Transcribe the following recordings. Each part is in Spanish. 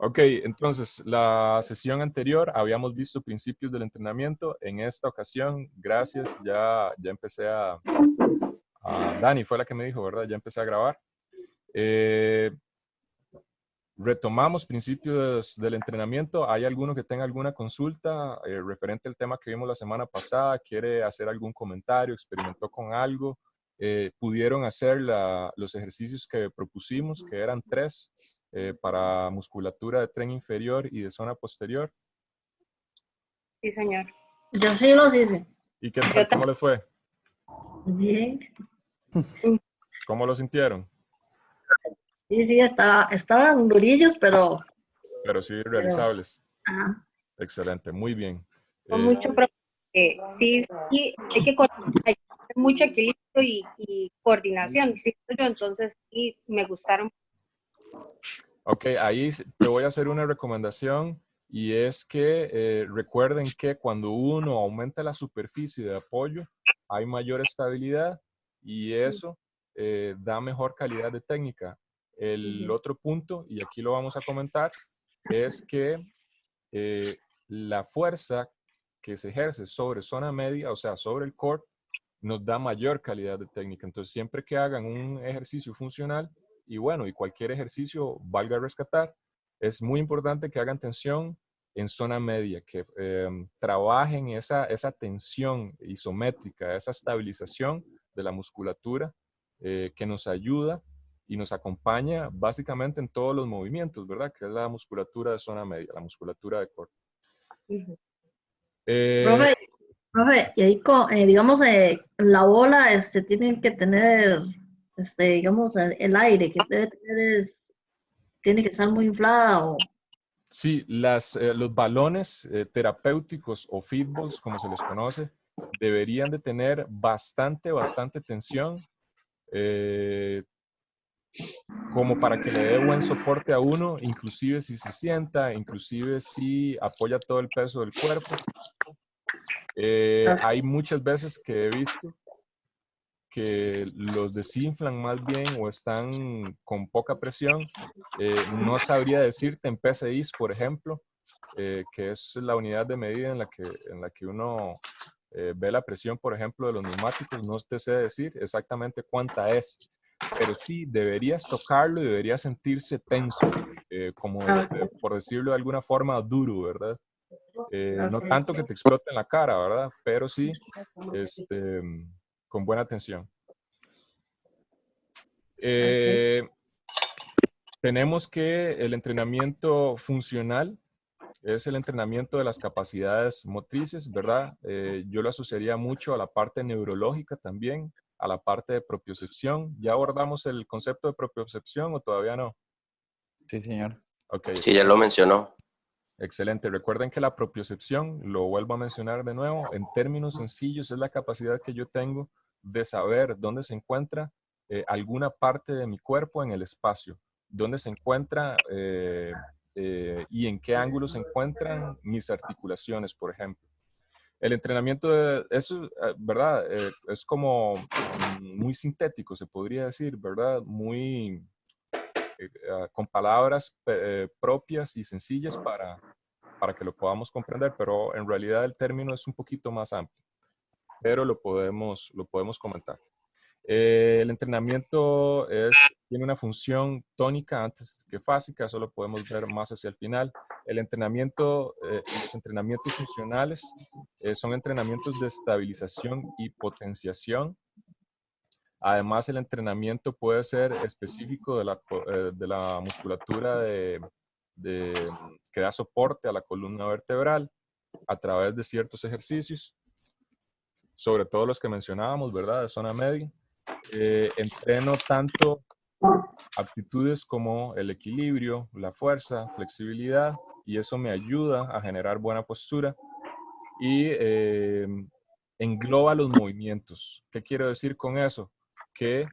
Ok, entonces, la sesión anterior habíamos visto principios del entrenamiento. En esta ocasión, gracias, ya empecé Dani fue la que me dijo, ¿verdad? Ya empecé a grabar. Eh, Retomamos principios del entrenamiento. ¿Hay alguno que tenga alguna consulta referente al tema que vimos la semana pasada? ¿Quiere hacer algún comentario? ¿Experimentó con algo? ¿Pudieron hacer los ejercicios que propusimos, que eran 3 para musculatura de tren inferior y de zona posterior? Sí, señor. Yo sí los hice. ¿Y qué tal? ¿Cómo les fue? Bien. ¿Cómo lo sintieron? Sí, sí, estaban durillos, Pero sí pero realizables. ajá. Excelente, muy bien. Con mucho, sí, sí, hay que tener mucho equilibrio y coordinación, siento yo, entonces sí, me gustaron. Ok, ahí te voy a hacer una recomendación y es que recuerden que cuando uno aumenta la superficie de apoyo, hay mayor estabilidad y eso da mejor calidad de técnica. El otro punto, y aquí lo vamos a comentar, es que la fuerza que se ejerce sobre zona media, o sea, sobre el core, nos da mayor calidad de técnica. Entonces, siempre que hagan un ejercicio funcional, y bueno, y cualquier ejercicio valga rescatar, es muy importante que hagan tensión en zona media, que trabajen esa tensión isométrica, esa estabilización de la musculatura que nos ayuda y nos acompaña básicamente en todos los movimientos, ¿verdad? Que es la musculatura de zona media, la musculatura de core. Eh, Profe, profe, y ahí, digamos, la bola, tiene que tener, digamos, el aire que debe tener tiene que estar muy inflada o... Sí, los balones terapéuticos o feedballs, como se les conoce, deberían de tener bastante tensión, eh, como para que le dé buen soporte a uno, inclusive si se sienta, inclusive si apoya todo el peso del cuerpo. Hay muchas veces que he visto que los desinflan más bien o están con poca presión. No sabría decirte en PSIs, por ejemplo, que es la unidad de medida en la que uno ve la presión, por ejemplo, de los neumáticos. No te sé decir exactamente cuánta es, pero sí deberías tocarlo y deberías sentirse tenso, por decirlo de alguna forma, duro, ¿verdad? No Okay. tanto que te explote en la cara, ¿verdad? Pero sí este, con buena tensión. Okay. Eh, Tenemos que el entrenamiento funcional es el entrenamiento de las capacidades motrices, ¿verdad? Yo lo asociaría mucho a la parte neurológica también, a la parte de propiocepción. ¿Ya abordamos el concepto de propiocepción o todavía no? Sí, señor. Ok, Sí, ya lo mencionó. excelente. Recuerden que la propiocepción, lo vuelvo a mencionar de nuevo, en términos sencillos es la capacidad que yo tengo de saber dónde se encuentra alguna parte de mi cuerpo en el espacio, dónde se encuentra y en qué ángulo se encuentran mis articulaciones, por ejemplo. El entrenamiento de eso, ¿verdad? Es como muy sintético, se podría decir, ¿verdad? Muy con palabras propias y sencillas para que lo podamos comprender, pero en realidad el término es un poquito más amplio, pero lo podemos comentar. El entrenamiento tiene una función tónica antes que fásica, eso lo podemos ver más hacia el final. El entrenamiento, los entrenamientos funcionales son entrenamientos de estabilización y potenciación. Además, el entrenamiento puede ser específico de la musculatura que da soporte a la columna vertebral a través de ciertos ejercicios, sobre todo los que mencionábamos, ¿verdad? De zona media. Entreno tanto aptitudes como el equilibrio, la fuerza, flexibilidad, y eso me ayuda a generar buena postura y engloba los movimientos. ¿Qué quiero decir con eso? Que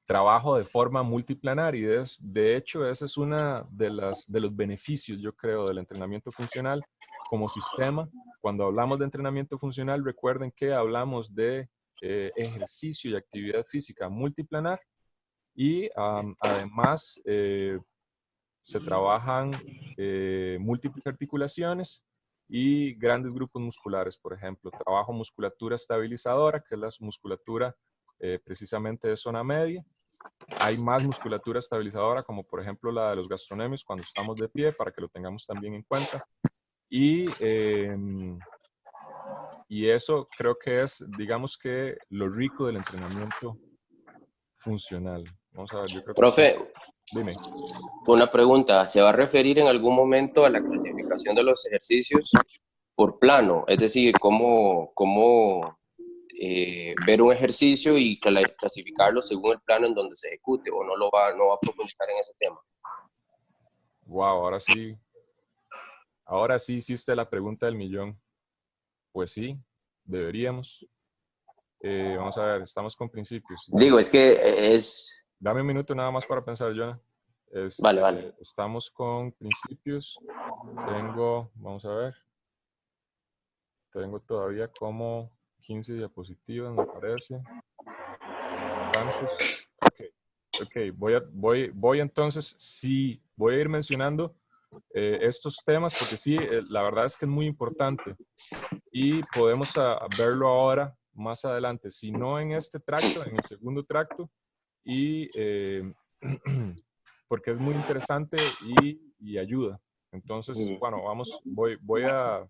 trabajo de forma multiplanar y de hecho ese es una de los beneficios, yo creo, del entrenamiento funcional como sistema. Cuando hablamos de entrenamiento funcional, recuerden que hablamos de ejercicio y actividad física multiplanar y además se trabajan múltiples articulaciones y grandes grupos musculares, por ejemplo. Trabajo musculatura estabilizadora, que es la musculatura precisamente de zona media. Hay más musculatura estabilizadora, como por ejemplo la de los gastronemios cuando estamos de pie, para que lo tengamos también en cuenta. Y eso creo que es, digamos que, lo rico del entrenamiento funcional. Vamos a ver, yo creo que Profe, sí. Dime. una pregunta. ¿Se va a referir en algún momento a la clasificación de los ejercicios por plano? Es decir, cómo ver un ejercicio y clasificarlo según el plano en donde se ejecute, o no va a profundizar en ese tema? Wow, ahora sí hiciste la pregunta del millón. Pues sí, deberíamos. Vamos a ver, estamos con principios. Digo, es que es... Dame un minuto nada más para pensar, Jonah. Vale. Estamos con principios. Vamos a ver. Tengo todavía como 15 diapositivas, me parece. Antes. Ok, voy entonces, sí, voy a ir mencionando estos temas porque sí, la verdad es que es muy importante y podemos verlo ahora más adelante, si no en este tracto, en el segundo tracto, y porque es muy interesante y ayuda. Entonces, bueno, voy a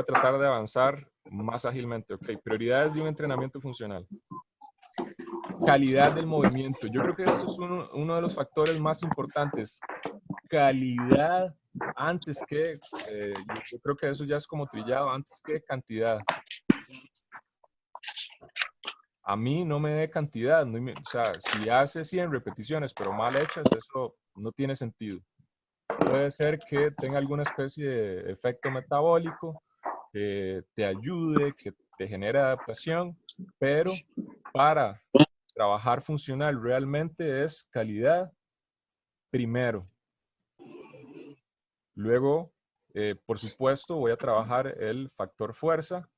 tratar de avanzar más ágilmente. Ok, prioridades de un entrenamiento funcional. Calidad del movimiento. Yo creo que esto es uno de los factores más importantes. Calidad antes que, yo creo que eso ya es como trillado, antes que cantidad. A mí no me dé cantidad, o sea, si hace 100 repeticiones pero mal hechas, eso no tiene sentido. Puede ser que tenga alguna especie de efecto metabólico, que te ayude, que te genere adaptación, pero para trabajar funcional realmente es calidad primero. Luego, por supuesto, voy a trabajar el factor fuerza.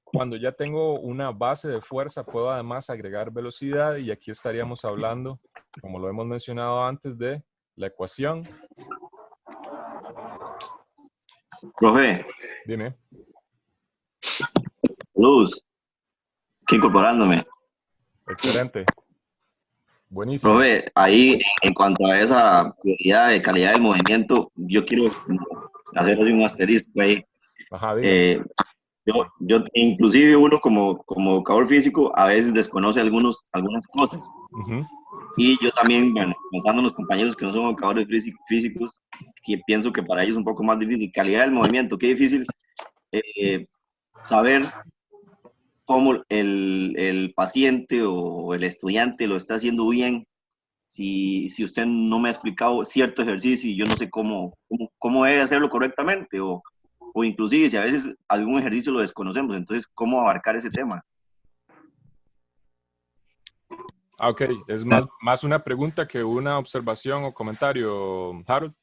Cuando ya tengo una base de fuerza, puedo además agregar velocidad y aquí estaríamos hablando, como lo hemos mencionado antes, de la ecuación. Profe. Dime. Luz. Que incorporándome. Excelente. Buenísimo. Profe, ahí en cuanto a esa prioridad de calidad del movimiento, yo quiero hacer un asterisco ahí. Ajá, Yo inclusive uno como educador físico a veces desconoce algunas cosas. Y yo también, bueno, pensando en los compañeros que no son educadores físicos, que pienso que para ellos es un poco más difícil. Calidad del movimiento, qué difícil saber cómo el paciente o el estudiante lo está haciendo bien. Si usted no me ha explicado cierto ejercicio y yo no sé cómo debe hacerlo correctamente, o inclusive si a veces algún ejercicio lo desconocemos, entonces, ¿cómo abarcar ese tema? Ok, es más una pregunta que una observación o comentario, Harold.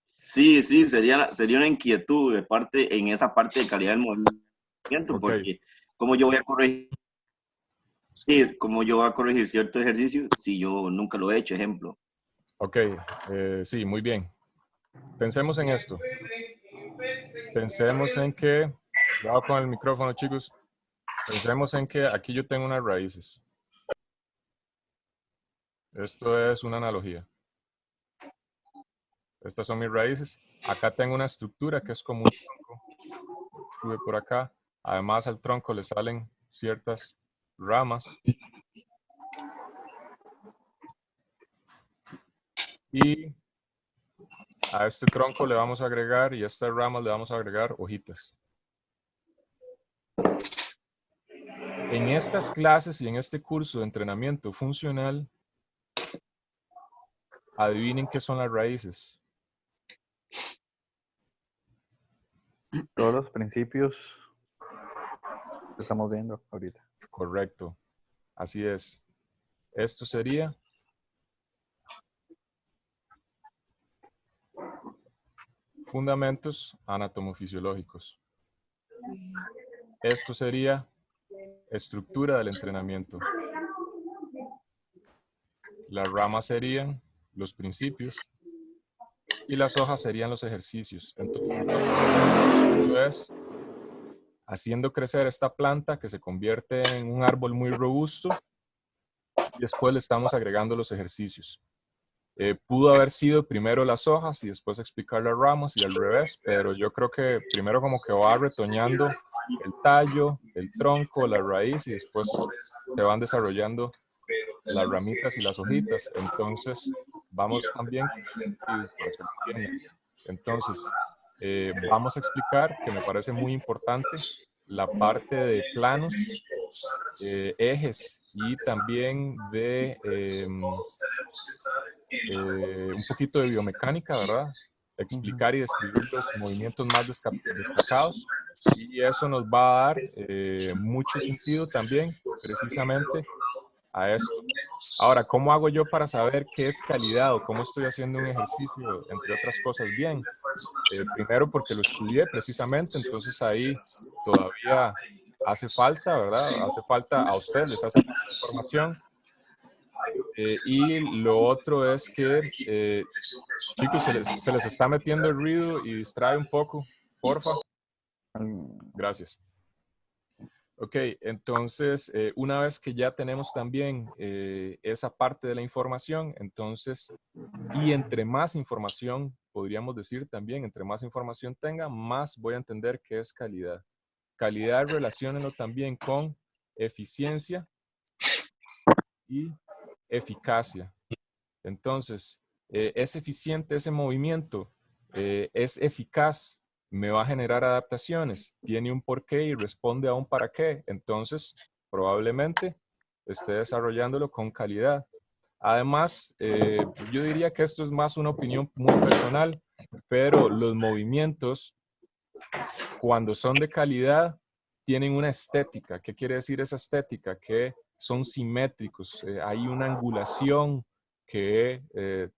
Sí, sería una inquietud en esa parte de calidad del movimiento, porque ¿cómo yo voy a corregir cierto ejercicio si yo nunca lo he hecho, ejemplo? Ok, sí, muy bien. Pensemos en esto. Pensemos en que, cuidado con el micrófono, chicos. Pensemos en que aquí yo tengo unas raíces. Esto es una analogía. Estas son mis raíces. Acá tengo una estructura que es como un tronco. Sube por acá. Además, al tronco le salen ciertas ramas. Y a este tronco le vamos a agregar, y a estas ramas le vamos a agregar hojitas. En estas clases y en este curso de entrenamiento funcional, adivinen qué son las raíces. Todos los principios que estamos viendo ahorita. Correcto. Así es. Esto sería fundamentos anatomofisiológicos. Esto sería estructura del entrenamiento. las ramas serían los principios y las hojas serían los ejercicios. Entonces, haciendo crecer esta planta que se convierte en un árbol muy robusto, y después le estamos agregando los ejercicios. Pudo haber sido primero las hojas y después explicar las ramas y al revés, pero yo creo que primero como que va retoñando el tallo, el tronco, la raíz y después se van desarrollando las ramitas y las hojitas. Entonces vamos también, entonces vamos a explicar, que me parece muy importante, la parte de planos, ejes y también de un poquito de biomecánica, ¿verdad? Explicar y describir los movimientos más destacados, y eso nos va a dar mucho sentido también precisamente a esto. Ahora, ¿cómo hago yo para saber qué es calidad o cómo estoy haciendo un ejercicio, entre otras cosas, bien? Primero porque lo estudié precisamente, entonces ahí todavía hace falta, ¿verdad? Hace falta a ustedes, les hace falta información. Y lo otro es que, chicos, se les está metiendo el ruido y distrae un poco, porfa. Gracias. Ok, entonces, una vez que ya tenemos también esa parte de la información, entonces, y entre más información, podríamos decir también, entre más información tenga, más voy a entender qué es calidad. Calidad, relaciónenlo también con eficiencia y eficacia. Entonces, es eficiente ese movimiento, es eficaz, me va a generar adaptaciones, tiene un porqué y responde a un para qué. Entonces, probablemente esté desarrollándolo con calidad. Además, yo diría que esto es más una opinión muy personal, pero los movimientos, cuando son de calidad, tienen una estética. ¿Qué quiere decir esa estética? Que son simétricos, hay una angulación que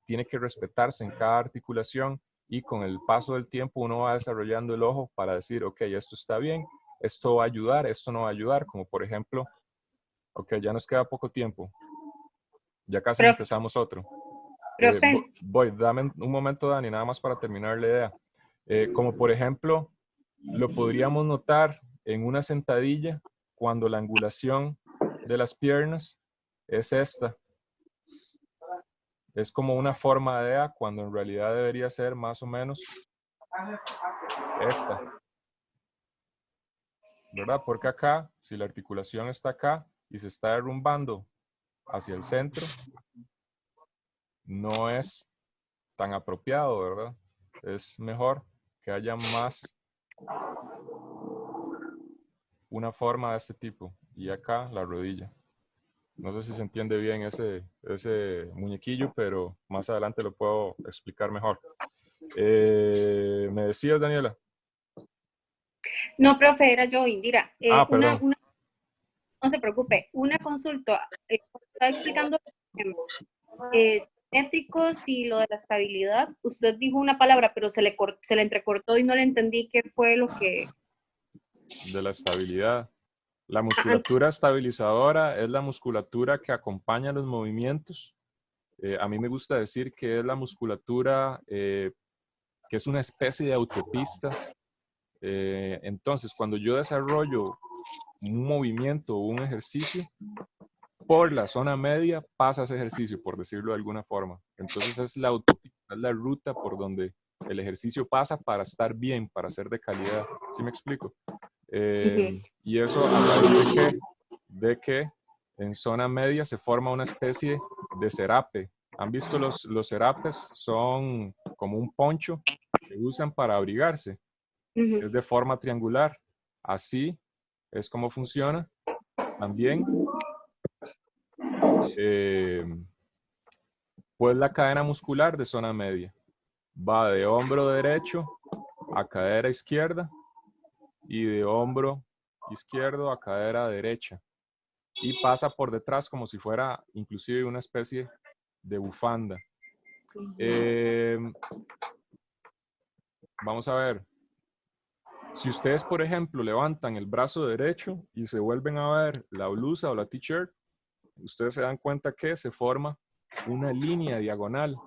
tiene que respetarse en cada articulación, y con el paso del tiempo uno va desarrollando el ojo para decir, ok, esto está bien, esto va a ayudar, esto no va a ayudar, como por ejemplo, ok, ya nos queda poco tiempo, ya casi Profe, empezamos otro. profe, Dame un momento, Dani, nada más para terminar la idea. Como por ejemplo, lo podríamos notar en una sentadilla cuando la angulación de las piernas es esta. Es como una forma de A cuando en realidad debería ser más o menos esta. ¿Verdad? Porque acá, si la articulación está acá y se está derrumbando hacia el centro, no es tan apropiado, ¿verdad? Es mejor que haya más una forma de este tipo. Y acá la rodilla. No sé si se entiende bien ese muñequillo, pero más adelante lo puedo explicar mejor. ¿Me decías, Daniela? no, profe, era yo, Indira. Perdón. No se preocupe, una consulta. Está explicando simétricos y lo de la estabilidad. Usted dijo una palabra, pero se le entrecortó y no le entendí qué fue lo que... De la estabilidad. La musculatura estabilizadora es la musculatura que acompaña los movimientos. A mí me gusta decir que es la musculatura que es una especie de autopista. Entonces, cuando yo desarrollo un movimiento o un ejercicio, por la zona media pasa ese ejercicio, por decirlo de alguna forma. Entonces es la autopista, es la ruta por donde el ejercicio pasa para estar bien, para ser de calidad. ¿Sí me explico? Y eso a raíz de que en zona media se forma una especie de serape. ¿Han visto los serapes? Son como un poncho que usan para abrigarse. Es de forma triangular. Así es como funciona. También, pues la cadena muscular de zona media va de hombro derecho a cadera izquierda y de hombro izquierdo a cadera derecha, y pasa por detrás como si fuera inclusive una especie de bufanda. Vamos a ver. Si ustedes, por ejemplo, levantan el brazo derecho y se vuelven a ver la blusa o la t-shirt, ustedes se dan cuenta que se forma una línea diagonal.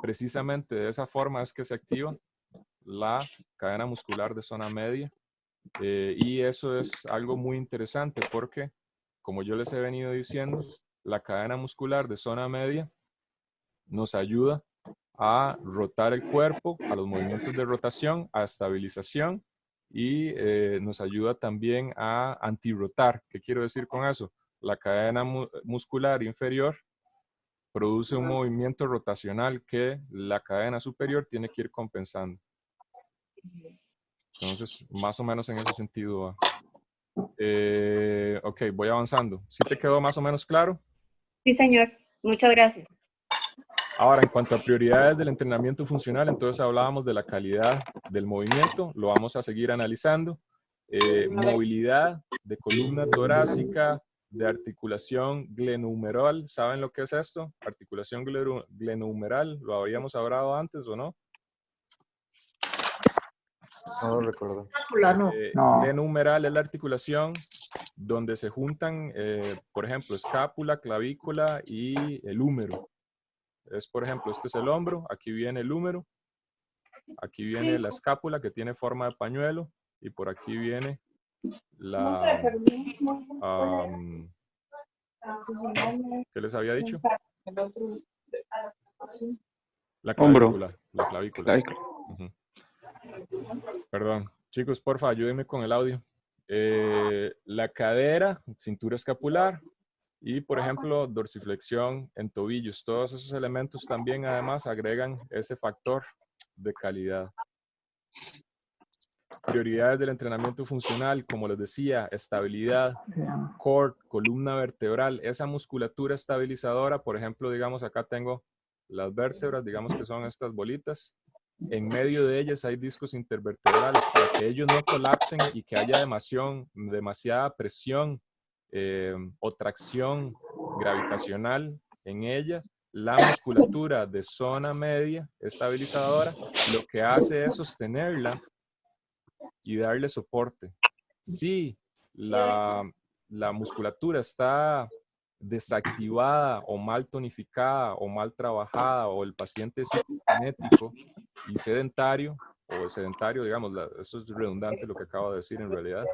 Precisamente de esa forma es que se activa la cadena muscular de zona media. Y eso es algo muy interesante porque, como yo les he venido diciendo, la cadena muscular de zona media nos ayuda a rotar el cuerpo, a los movimientos de rotación, a estabilización y nos ayuda también a antirrotar. ¿Qué quiero decir con eso? La cadena muscular inferior produce un movimiento rotacional que la cadena superior tiene que ir compensando. Entonces, más o menos en ese sentido va. Ok, voy avanzando. ¿Sí te quedó más o menos claro? Sí, señor. Muchas gracias. Ahora, en cuanto a prioridades del entrenamiento funcional, entonces hablábamos de la calidad del movimiento, lo vamos a seguir analizando. Movilidad de columna torácica, de articulación glenohumeral. ¿Saben lo que es esto? Articulación glenohumeral, ¿lo habíamos hablado antes o no? No lo recuerdo. No. Glenohumeral es la articulación donde se juntan, por ejemplo, escápula, clavícula y el húmero. Es, por ejemplo, este es el hombro, aquí viene el húmero, aquí viene la escápula que tiene forma de pañuelo y por aquí viene la... ¿qué les había dicho? La clavícula. La clavícula. Uh-huh. Perdón. Chicos, porfa, ayúdenme con el audio. La cadera, cintura escapular y, por ejemplo, dorsiflexión en tobillos. Todos esos elementos también, además, agregan ese factor de calidad. Prioridades del entrenamiento funcional, como les decía, estabilidad, core, columna vertebral, esa musculatura estabilizadora. Por ejemplo, digamos, acá tengo las vértebras, digamos que son estas bolitas. En medio de ellas hay discos intervertebrales para que ellos no colapsen y que haya demasiada presión o tracción gravitacional en ella. La musculatura de zona media estabilizadora lo que hace es sostenerla y darle soporte. Si la musculatura está desactivada o mal tonificada o mal trabajada o el paciente es hipokinético y sedentario, digamos, eso es redundante lo que acabo de decir en realidad,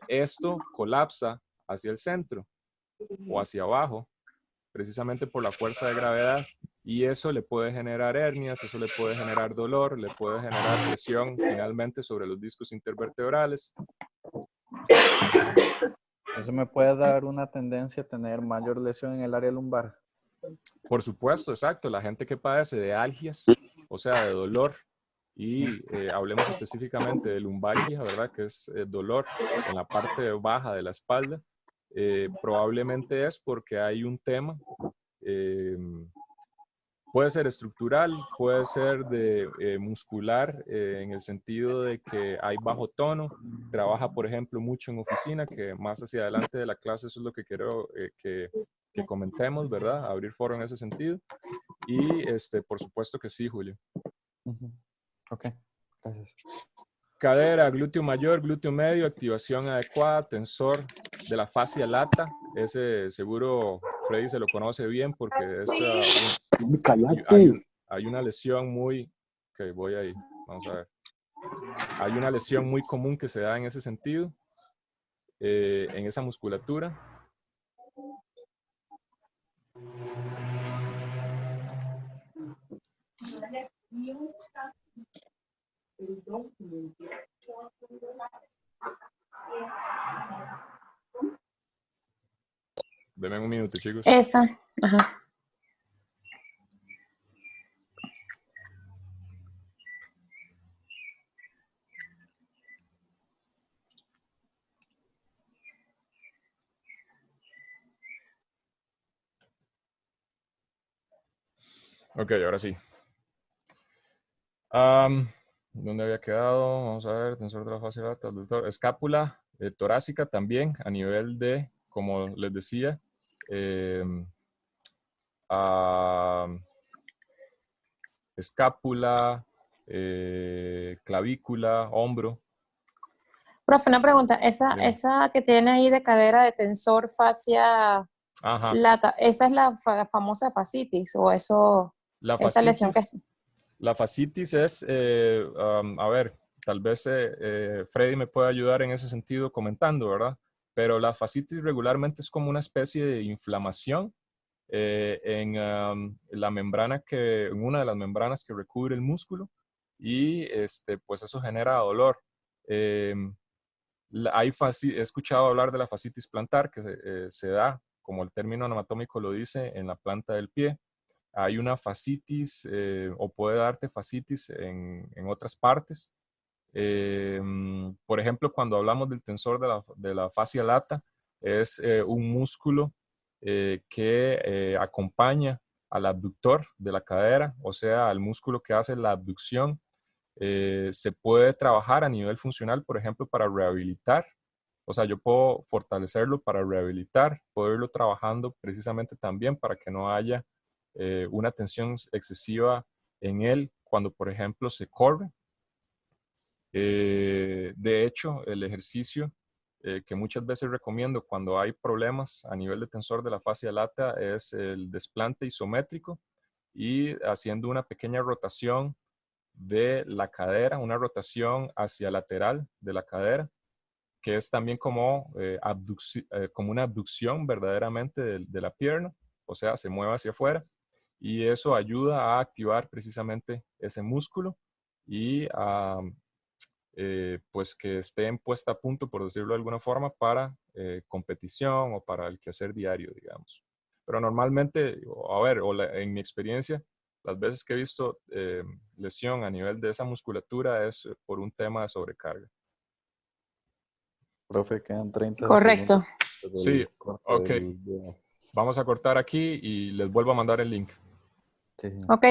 esto colapsa hacia el centro o hacia abajo, precisamente por la fuerza de gravedad, y eso le puede generar hernias, eso le puede generar dolor, le puede generar presión finalmente sobre los discos intervertebrales. ¿Eso me puede dar una tendencia a tener mayor lesión en el área lumbar? Por supuesto, exacto. La gente que padece de algias, o sea, de dolor, y hablemos específicamente de lumbalgia, ¿verdad? Que es dolor en la parte baja de la espalda, probablemente es porque hay un tema, puede ser estructural, puede ser de muscular, en el sentido de que hay bajo tono, trabaja, por ejemplo, mucho en oficina, que más hacia adelante de la clase eso es lo que quiero que comentemos, ¿verdad? Abrir foro en ese sentido. Y por supuesto que sí, Julio. Ok, gracias. Cadera, glúteo mayor, glúteo medio, activación adecuada, tensor de la fascia lata. Ese seguro Freddy se lo conoce bien porque es hay una lesión muy... Ok, voy ahí. Vamos a ver. Hay una lesión muy común que se da en ese sentido, en esa musculatura. Denme un minuto, chicos. Esa, ajá. Ok, ahora sí. ¿Dónde había quedado? Vamos a ver, tensor de la fascia lata, abductor, escápula torácica también a nivel de, como les decía, escápula, clavícula, hombro. Profe, una pregunta. Bien. Esa que tiene ahí de cadera de tensor fascia Ajá. Esa es la famosa fascitis, o eso, esa lesión que... La fascitis es, a ver, tal vez Freddy me puede ayudar en ese sentido comentando, ¿verdad? Pero la fascitis regularmente es como una especie de inflamación en la membrana en una de las membranas que recubre el músculo, y pues eso genera dolor. He escuchado hablar de la fascitis plantar, que se da, como el término anatómico lo dice, en la planta del pie. Hay una fascitis o puede darte fascitis en otras partes. Por ejemplo, cuando hablamos del tensor de la fascia lata, es un músculo que acompaña al abductor de la cadera, o sea, al músculo que hace la abducción. Se puede trabajar a nivel funcional, por ejemplo, para rehabilitar. O sea, yo puedo fortalecerlo para rehabilitar, puedo irlo trabajando precisamente también para que no haya una tensión excesiva en él cuando, por ejemplo, se corre. De hecho, el ejercicio que muchas veces recomiendo cuando hay problemas a nivel de tensor de la fascia lata es el desplante isométrico y haciendo una pequeña rotación de la cadera, una rotación hacia lateral de la cadera, que es también como, como una abducción verdaderamente de la pierna, o sea, se mueve hacia afuera, y eso ayuda a activar precisamente ese músculo y a pues que esté en puesta a punto, por decirlo de alguna forma, para competición o para el quehacer diario, digamos. Pero normalmente, a ver, en mi experiencia, las veces que he visto lesión a nivel de esa musculatura es por un tema de sobrecarga. Profe, quedan 30 Correcto. segundos. Sí, ok. Vamos a cortar aquí y les vuelvo a mandar el link. Sí, sí. Ok.